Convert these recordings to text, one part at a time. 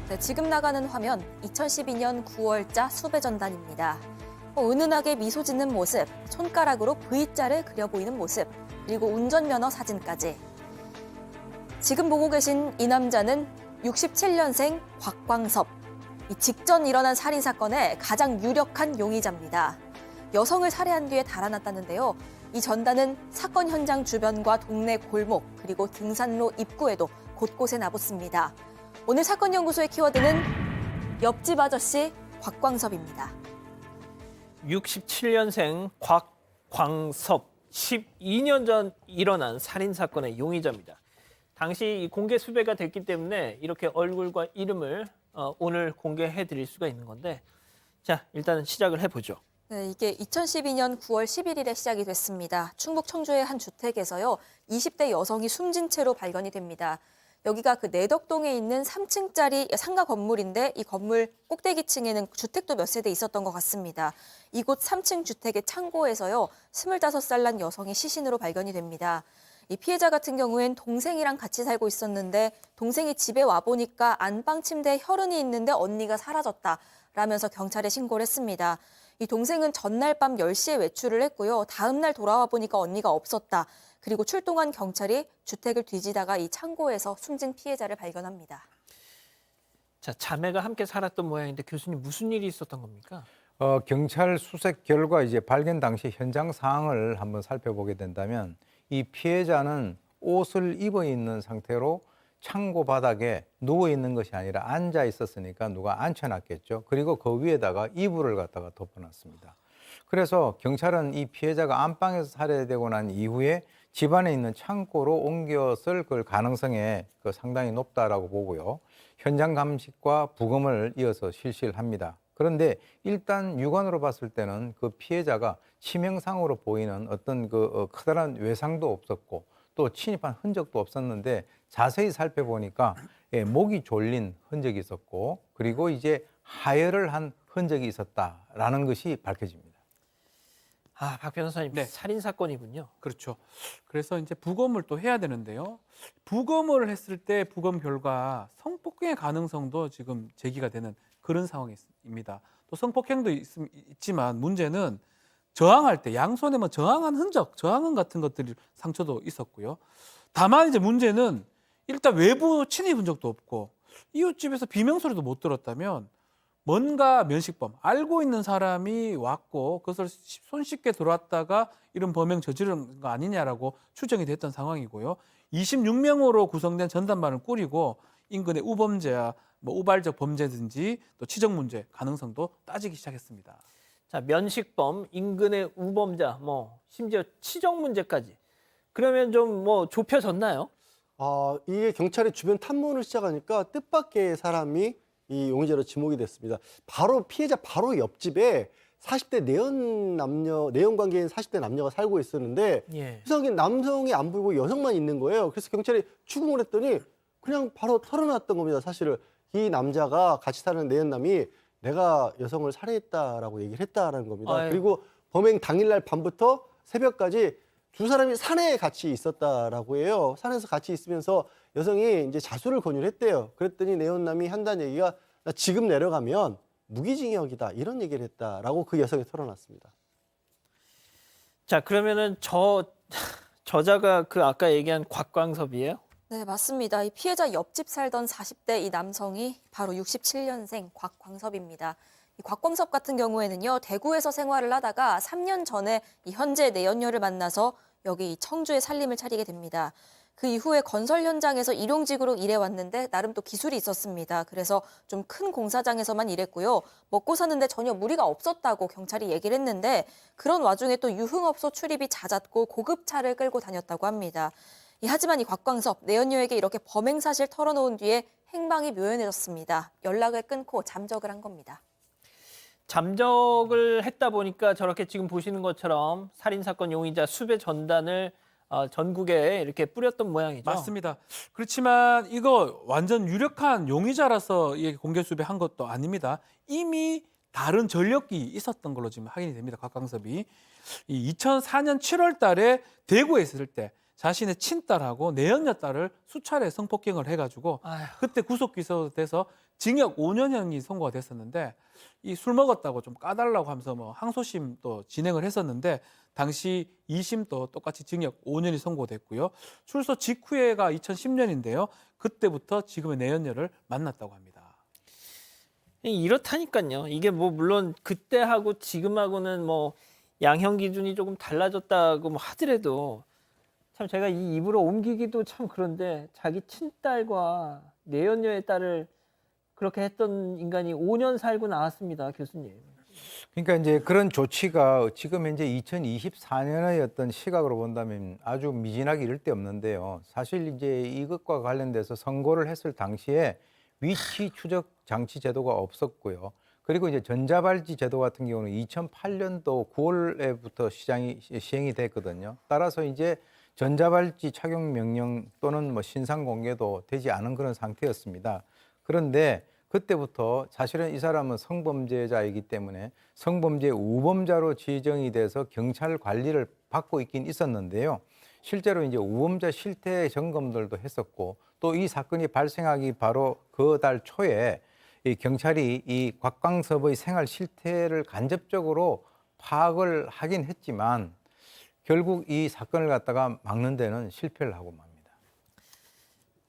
네, 지금 나가는 화면 2012년 9월자 수배 전단입니다. 은은하게 미소 짓는 모습, 손가락으로 V자를 그려 보이는 모습, 그리고 운전면허 사진까지. 지금 보고 계신 이 남자는 67년생 곽광섭. 이 직전 일어난 살인사건의 가장 유력한 용의자입니다. 여성을 살해한 뒤에 달아났다는데요. 이 전단은 사건 현장 주변과 동네 골목, 그리고 등산로 입구에도 곳곳에 나붙습니다. 오늘 사건 연구소의 키워드는 옆집 아저씨 곽광섭입니다. 67년생 곽광섭, 12년 전 일어난 살인사건의 용의자입니다. 당시 공개 수배가 됐기 때문에 이렇게 얼굴과 이름을 오늘 공개해 드릴 수가 있는 건데, 자, 일단 시작을 해보죠. 네, 이게 2012년 9월 11일에 시작이 됐습니다. 충북 청주의 한 주택에서요, 20대 여성이 숨진 채로 발견이 됩니다. 여기가 그 내덕동에 있는 3층짜리 상가 건물인데 이 건물 꼭대기층에는 주택도 몇 세대 있었던 것 같습니다. 이곳 3층 주택의 창고에서요, 25살 난 여성이 시신으로 발견이 됩니다. 이 피해자 같은 경우엔 동생이랑 같이 살고 있었는데 동생이 집에 와보니까 안방 침대에 혈흔이 있는데 언니가 사라졌다라면서 경찰에 신고를 했습니다. 이 동생은 전날 밤 10시에 외출을 했고요. 다음 날 돌아와 보니까 언니가 없었다. 그리고 출동한 경찰이 주택을 뒤지다가 이 창고에서 숨진 피해자를 발견합니다. 자, 자매가 함께 살았던 모양인데 교수님 무슨 일이 있었던 겁니까? 경찰 수색 결과 이제 발견 당시 현장 상황을 한번 살펴보게 된다면 이 피해자는 옷을 입어 있는 상태로 창고 바닥에 누워 있는 것이 아니라 앉아 있었으니까 누가 앉혀놨겠죠. 그리고 그 위에다가 이불을 갖다가 덮어놨습니다. 그래서 경찰은 이 피해자가 안방에서 살해되고 난 이후에 집안에 있는 창고로 옮겼을 그 가능성이 상당히 높다라고 보고요. 현장 감식과 부검을 이어서 실시를 합니다. 그런데 일단 육안으로 봤을 때는 그 피해자가 치명상으로 보이는 어떤 커다란 외상도 없었고 또 침입한 흔적도 없었는데 자세히 살펴보니까 목이 졸린 흔적이 있었고 그리고 이제 하혈을 한 흔적이 있었다라는 것이 밝혀집니다. 아, 박 변호사님, 네. 살인사건이군요. 그렇죠. 그래서 이제 부검을 또 해야 되는데요. 부검을 했을 때 부검 결과 성폭행의 가능성도 지금 제기가 되는 그런 상황입니다. 또 성폭행도 있지만 문제는 저항할 때 양손에 뭐 저항한 흔적, 저항은 같은 것들이 상처도 있었고요. 다만 이제 문제는 일단 외부 침입 흔적도 없고 이웃집에서 비명소리도 못 들었다면 뭔가 면식범, 알고 있는 사람이 왔고 그것을 손쉽게 들어왔다가 이런 범행 저지른 거 아니냐라고 추정이 됐던 상황이고요. 26명으로 구성된 전담반을 꾸리고 인근의 우범죄야 뭐 우발적 범죄든지 또 치적 문제 가능성도 따지기 시작했습니다. 자, 면식범, 인근의 우범자, 뭐 심지어 치적 문제까지. 그러면 좀 뭐 좁혀졌나요? 이게 경찰이 주변 탐문을 시작하니까 뜻밖의 사람이 이 용의자로 지목이 됐습니다. 바로 피해자 바로 옆집에 40대 내연 관계인 40대 남녀가 살고 있었는데 예. 이상하게 남성이 안 보이고 여성만 있는 거예요. 그래서 경찰이 추궁을 했더니 그냥 바로 털어놨던 겁니다. 사실을 이 남자가 같이 사는 내연남이 내가 여성을 살해했다라고 얘기를 했다라는 겁니다. 아유. 그리고 범행 당일날 밤부터 새벽까지 두 사람이 산에 같이 있었다라고 해요. 산에서 같이 있으면서 여성이 이제 자수를 권유를 했대요. 그랬더니 내연남이 한다는 얘기가 나 지금 내려가면 무기징역이다 이런 얘기를 했다라고 그 여성이 털어놨습니다. 자, 그러면은 저자가 그 아까 얘기한 곽광섭이에요? 네, 맞습니다. 이 피해자 옆집 살던 40대 이 남성이 바로 67년생 곽광섭입니다. 이 곽광섭 같은 경우에는요, 대구에서 생활을 하다가 3년 전에 이 현재 내연녀를 만나서 여기 청주에 살림을 차리게 됩니다. 그 이후에 건설 현장에서 일용직으로 일해왔는데 나름 또 기술이 있었습니다. 그래서 좀 큰 공사장에서만 일했고요. 먹고 사는데 전혀 무리가 없었다고 경찰이 얘기를 했는데 그런 와중에 또 유흥업소 출입이 잦았고 고급차를 끌고 다녔다고 합니다. 하지만 이 곽광섭, 내연녀에게 이렇게 범행 사실 털어놓은 뒤에 행방이 묘연해졌습니다. 연락을 끊고 잠적을 한 겁니다. 잠적을 했다 보니까 저렇게 지금 보시는 것처럼 살인사건 용의자 수배 전단을 전국에 이렇게 뿌렸던 모양이죠. 맞습니다. 그렇지만 이거 완전 유력한 용의자라서 공개 수배한 것도 아닙니다. 이미 다른 전력이 있었던 걸로 지금 확인이 됩니다. 곽광섭이. 이 2004년 7월 달에 대구에 있을 때 자신의 친딸하고 내연녀 딸을 수차례 성폭행을 해가지고 아휴. 그때 구속 기소돼서 징역 5년형이 선고가 됐었는데 이 술 먹었다고 좀 까달라고 하면서 뭐 항소심도 진행을 했었는데 당시 2심도 똑같이 징역 5년이 선고됐고요. 출소 직후에가 2010년인데요. 그때부터 지금의 내연녀를 만났다고 합니다. 이렇다니까요. 이게 뭐 물론 그때하고 지금하고는 뭐 양형 기준이 조금 달라졌다고 뭐 하더라도 참 제가 이 입으로 옮기기도 참 그런데 자기 친딸과 내연녀의 딸을 그렇게 했던 인간이 5년 살고 나왔습니다, 교수님. 그러니까 이제 그런 조치가 지금 현재 2024년의 어떤 시각으로 본다면 아주 미진하기 이를 데 없는데요. 사실 이제 이것과 관련돼서 선고를 했을 당시에 위치 추적 장치 제도가 없었고요. 그리고 이제 전자발찌 제도 같은 경우는 2008년도 9월에부터 시행이 됐거든요. 따라서 이제 전자발찌 착용 명령 또는 뭐 신상 공개도 되지 않은 그런 상태였습니다. 그런데 그때부터 사실은 이 사람은 성범죄자이기 때문에 성범죄 우범자로 지정이 돼서 경찰 관리를 받고 있긴 있었는데요. 실제로 이제 우범자 실태 점검들도 했었고 또 이 사건이 발생하기 바로 그 달 초에 이 경찰이 이 곽광섭의 생활 실태를 간접적으로 파악을 하긴 했지만 결국 이 사건을 갖다가 막는 데는 실패를 하고 맙니다.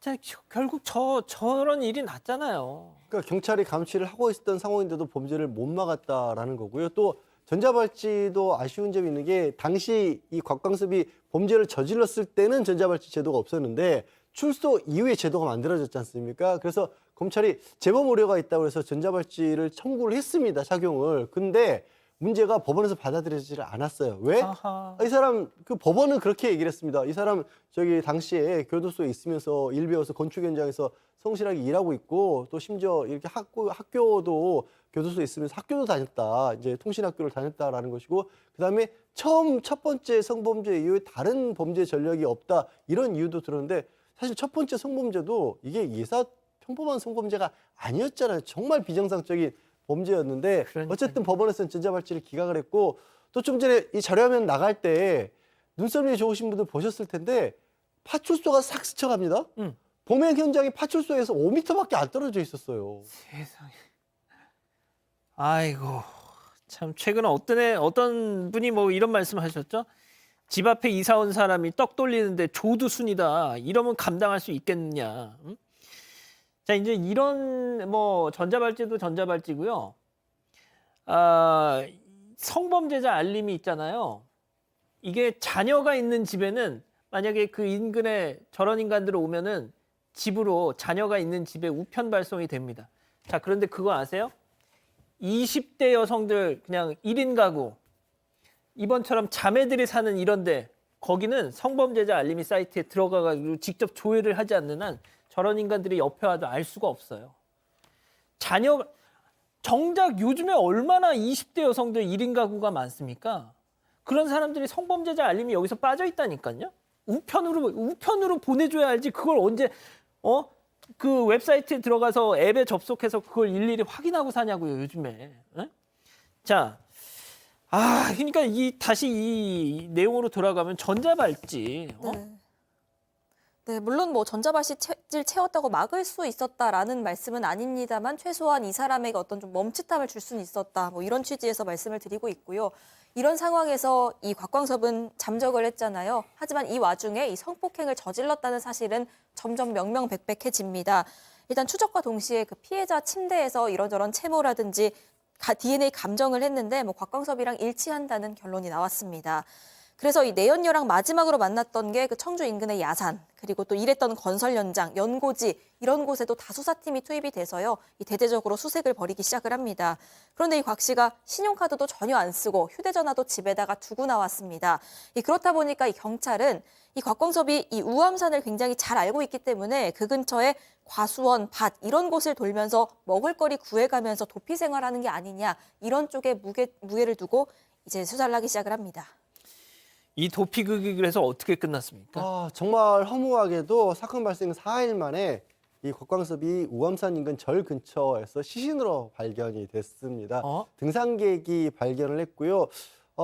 자, 결국 저런 일이 났잖아요. 그러니까 경찰이 감시를 하고 있었던 상황인데도 범죄를 못 막았다라는 거고요. 또 전자발찌도 아쉬운 점이 있는 게 당시 이 곽광섭이 범죄를 저질렀을 때는 전자발찌 제도가 없었는데 출소 이후에 제도가 만들어졌지 않습니까? 그래서 검찰이 재범 우려가 있다고 해서 전자발찌를 청구를 했습니다. 착용을. 근데 문제가 법원에서 받아들여지질 않았어요. 왜? 아하. 이 사람 그 법원은 그렇게 얘기를 했습니다. 이 사람 저기 당시에 교도소에 있으면서 일 배워서 건축 현장에서 성실하게 일하고 있고 또 심지어 이렇게 학교도 교도소에 있으면서 학교도 다녔다. 이제 통신학교를 다녔다라는 것이고 그다음에 첫 번째 성범죄 이후에 다른 범죄 전력이 없다. 이런 이유도 들었는데 사실 첫 번째 성범죄도 이게 평범한 성범죄가 아니었잖아요. 정말 비정상적인 범죄였는데 그러니까요. 어쨌든 법원에서는 전자발찌를 기각을 했고 또 좀 전에 이 자료화면 나갈 때 눈썰미 좋으신 분들 보셨을 텐데 파출소가 싹 스쳐갑니다. 응. 범행 현장이 파출소에서 5m밖에 안 떨어져 있었어요. 세상에. 아이고, 참 최근에 어떤 분이 뭐 이런 말씀하셨죠? 집 앞에 이사 온 사람이 떡 돌리는데 조두순이다. 이러면 감당할 수 있겠느냐? 응? 자, 이제 이런 뭐 전자발찌도 전자발찌고요. 성범죄자 알림이 있잖아요. 이게 자녀가 있는 집에는 만약에 그 인근에 저런 인간들 오면은 집으로 자녀가 있는 집에 우편 발송이 됩니다. 자, 그런데 그거 아세요? 20대 여성들 그냥 1인 가구 이번처럼 자매들이 사는 이런데 거기는 성범죄자 알림이 사이트에 들어가가지고 직접 조회를 하지 않는 한 저런 인간들이 옆에 와도 알 수가 없어요. 정작 요즘에 얼마나 20대 여성들 1인 가구가 많습니까? 그런 사람들이 성범죄자 알림이 여기서 빠져 있다니까요. 우편으로 보내줘야 알지. 그걸 언제 그 웹사이트에 들어가서 앱에 접속해서 그걸 일일이 확인하고 사냐고요, 요즘에. 에? 자, 그러니까 다시 이 내용으로 돌아가면 전자발찌. 네, 물론 뭐 전자발찌를 채웠다고 막을 수 있었다라는 말씀은 아닙니다만 최소한 이 사람에게 어떤 좀 멈칫함을 줄 수는 있었다. 뭐 이런 취지에서 말씀을 드리고 있고요. 이런 상황에서 이 곽광섭은 잠적을 했잖아요. 하지만 이 와중에 이 성폭행을 저질렀다는 사실은 점점 명명백백해집니다. 일단 추적과 동시에 그 피해자 침대에서 이런저런 채모라든지 DNA 감정을 했는데 뭐 곽광섭이랑 일치한다는 결론이 나왔습니다. 그래서 이 내연녀랑 마지막으로 만났던 게 그 청주 인근의 야산, 그리고 또 일했던 건설 현장, 연고지 이런 곳에도 다수사팀이 투입이 돼서요. 이 대대적으로 수색을 벌이기 시작을 합니다. 그런데 이 곽 씨가 신용카드도 전혀 안 쓰고 휴대전화도 집에다가 두고 나왔습니다. 그렇다 보니까 이 경찰은 이 곽광섭이 이 우암산을 굉장히 잘 알고 있기 때문에 그 근처에 과수원, 밭 이런 곳을 돌면서 먹을거리 구해가면서 도피 생활하는 게 아니냐 이런 쪽에 무게를 두고 이제 수사를 하기 시작을 합니다. 이 도피극이 그래서 어떻게 끝났습니까? 정말 허무하게도 사건 발생 4일 만에 이 곽광섭이 우암산 인근 절 근처에서 시신으로 발견이 됐습니다. 등산객이 발견을 했고요.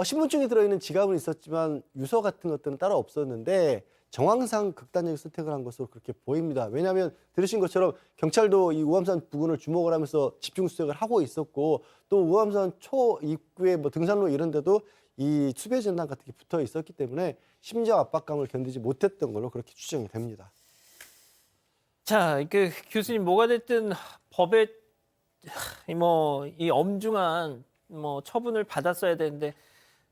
신분증이 들어있는 지갑은 있었지만 유서 같은 것들은 따로 없었는데 정황상 극단적인 선택을 한 것으로 그렇게 보입니다. 왜냐하면 들으신 것처럼 경찰도 이 우암산 부근을 주목을 하면서 집중 수색을 하고 있었고 또 우암산 초 입구에 뭐 등산로 이런 데도 이 수배 전단 같은 게 붙어 있었기 때문에 심리적 압박감을 견디지 못했던 걸로 그렇게 추정이 됩니다. 자, 그 교수님 뭐가 됐든 법에 이 엄중한 처분을 받았어야 되는데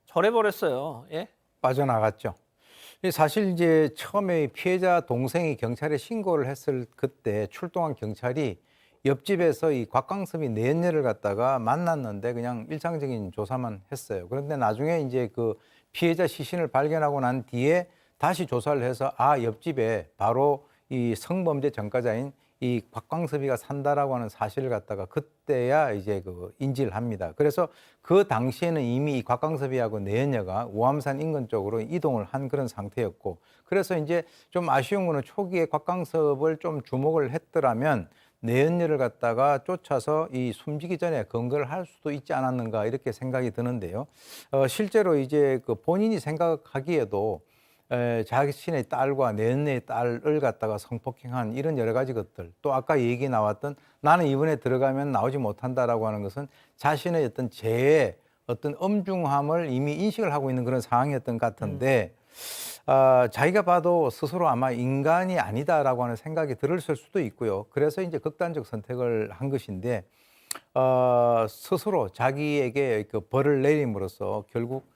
절해버렸어요. 예? 빠져나갔죠. 사실 이제 처음에 피해자 동생이 경찰에 신고를 했을 그때 출동한 경찰이 옆집에서 이 곽광섭이 내연녀를 갖다가 만났는데 그냥 일상적인 조사만 했어요. 그런데 나중에 이제 그 피해자 시신을 발견하고 난 뒤에 다시 조사를 해서 옆집에 바로 이 성범죄 전과자인 이 곽광섭이가 산다라고 하는 사실을 갖다가 그때야 이제 그 인지를 합니다. 그래서 그 당시에는 이미 이 곽광섭이하고 내연녀가 우암산 인근 쪽으로 이동을 한 그런 상태였고, 그래서 이제 좀 아쉬운 거는 초기에 곽광섭을 좀 주목을 했더라면 내연녀를 갖다가 쫓아서 이 숨지기 전에 검거를 할 수도 있지 않았는가 이렇게 생각이 드는데요. 실제로 이제 그 본인이 생각하기에도 자신의 딸과 내연녀의 딸을 갖다가 성폭행한 이런 여러 가지 것들, 또 아까 얘기 나왔던 나는 이번에 들어가면 나오지 못한다라고 하는 것은 자신의 어떤 죄의 어떤 엄중함을 이미 인식을 하고 있는 그런 상황이었던 것 같은데 자기가 봐도 스스로 아마 인간이 아니다라고 하는 생각이 들었을 수도 있고요. 그래서 이제 극단적 선택을 한 것인데 스스로 자기에게 그 벌을 내림으로써 결국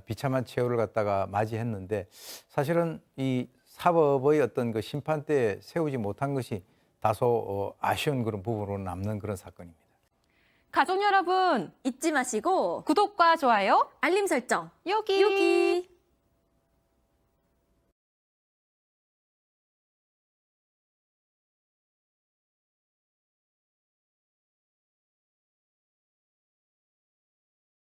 비참한 최후를 갖다가 맞이했는데 사실은 이 사법의 어떤 그 심판대에 세우지 못한 것이 다소 아쉬운 그런 부분으로 남는 그런 사건입니다. 가족 여러분, 잊지 마시고 구독과 좋아요, 알림 설정 여기.